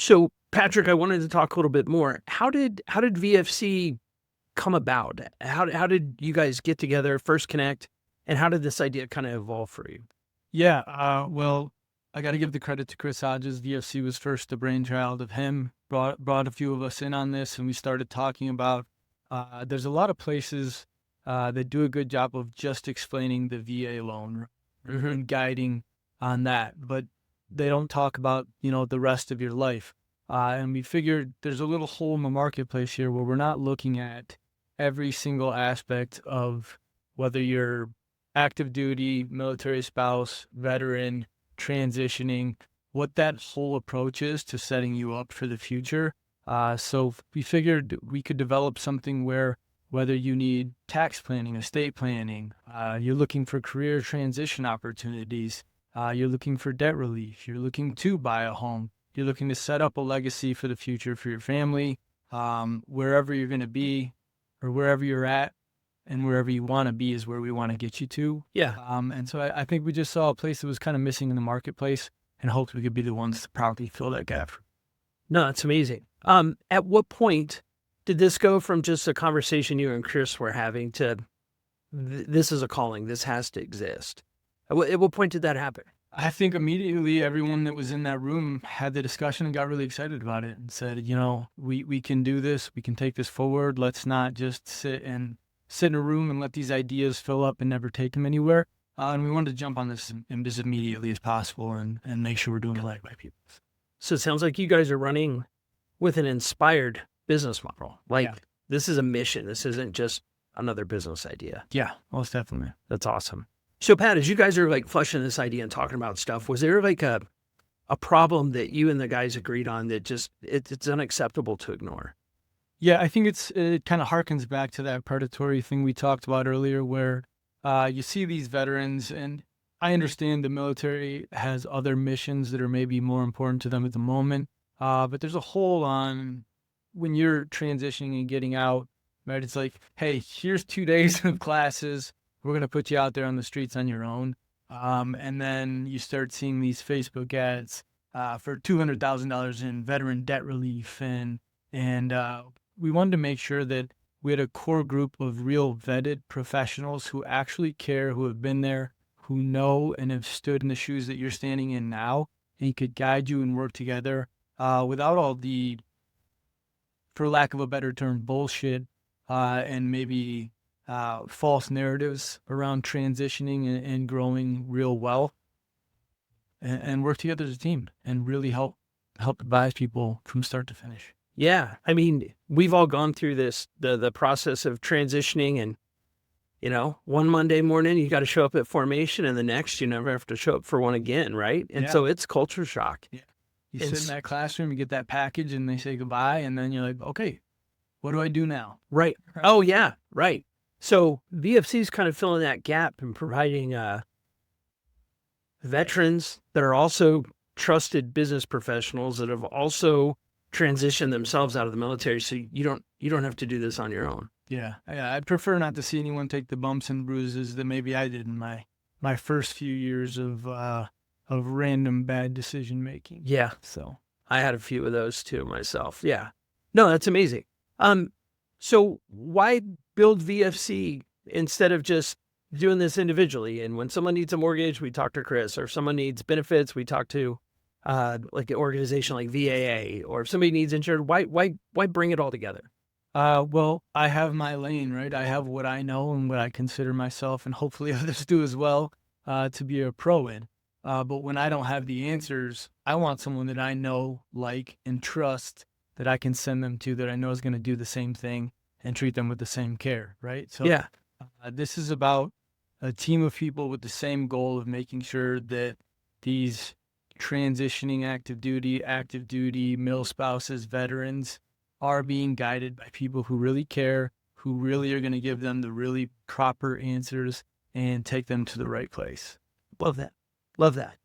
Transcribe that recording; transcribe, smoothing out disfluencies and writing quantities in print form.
So, Patrick, I wanted to talk a little bit more. How did VFC come about? How did you guys get together, first connect, and how did this idea kind of evolve for you? Yeah, well, I got to give the credit to Chris Hodges. VFC was first the brainchild of him. Brought a few of us in on this, and we started talking about. There's a lot of places that do a good job of just explaining the VA loan Hmm. and guiding on that, but they don't talk about the rest of your life. And we figured there's a little hole in the marketplace here where we're not looking at every single aspect of whether you're active duty, military spouse, veteran, transitioning, what that whole approach is to setting you up for the future. So we figured we could develop something where whether you need tax planning, estate planning, you're looking for career transition opportunities, you're looking for debt relief, you're looking to buy a home, you're looking to set up a legacy for the future for your family, wherever you're going to be or wherever you're at, and wherever you want to be is where we want to get you to. Yeah. And so I think we just saw a place that was kind of missing in the marketplace and hoped we could be the ones to proudly fill that gap. No, that's amazing. At what point did this go from just a conversation you and Chris were having to this is a calling, this has to exist? At what point did that happen? I think immediately everyone that was in that room had the discussion and got really excited about it and said, we can do this. We can take this forward. Let's not just sit in a room and let these ideas fill up and never take them anywhere. And we wanted to jump on this as immediately as possible and make sure we're doing it right by people. So it sounds like you guys are running with an inspired business model. Like Yeah. this is a mission. This isn't just another business idea. Yeah, most definitely. That's awesome. So Pat, as you guys are like fleshing this idea and talking about stuff, was there like a problem that you and the guys agreed on that just it's unacceptable to ignore? Yeah, I think it kind of harkens back to that predatory thing we talked about earlier where you see these veterans, and I understand the military has other missions that are maybe more important to them at the moment, but there's a hole on when you're transitioning and getting out, right? It's like, hey, here's 2 days of classes. We're going to put you out there on the streets on your own. And then you start seeing these Facebook ads for $200,000 in veteran debt relief. And we wanted to make sure that we had a core group of real vetted professionals who actually care, who have been there, who know and have stood in the shoes that you're standing in now, and could guide you and work together without all the, for lack of a better term, bullshit and maybe false narratives around transitioning and growing real well, and work together as a team and really help advise people from start to finish. Yeah. I mean, we've all gone through this, the process of transitioning and, one Monday morning, you got to show up at formation and the next you never have to show up for one again. Right. And Yeah. so it's culture shock. Yeah. You sit in that classroom, you get that package and they say goodbye. And then you're like, okay, what do I do now? Right. Oh yeah. Right. So VFC is kind of filling that gap and providing veterans that are also trusted business professionals that have also transitioned themselves out of the military. So you don't have to do this on your own. Yeah. I'd prefer not to see anyone take the bumps and bruises that maybe I did in my first few years of random bad decision making. Yeah. So I had a few of those too myself. Yeah. No, that's amazing. So why build VFC instead of just doing this individually? And when someone needs a mortgage, we talk to Chris, or if someone needs benefits, we talk to like an organization like VAA, or if somebody needs insured, why bring it all together? Well, I have my lane, right? I have what I know and what I consider myself, and hopefully others do as well, to be a pro in. But when I don't have the answers, I want someone that I know, like, and trust that I can send them to, that I know is going to do the same thing and treat them with the same care, right? So Yeah. this is about a team of people with the same goal of making sure that these transitioning active duty, mil spouses, veterans are being guided by people who really care, who really are going to give them the really proper answers and take them to the right place. Love that. Love that.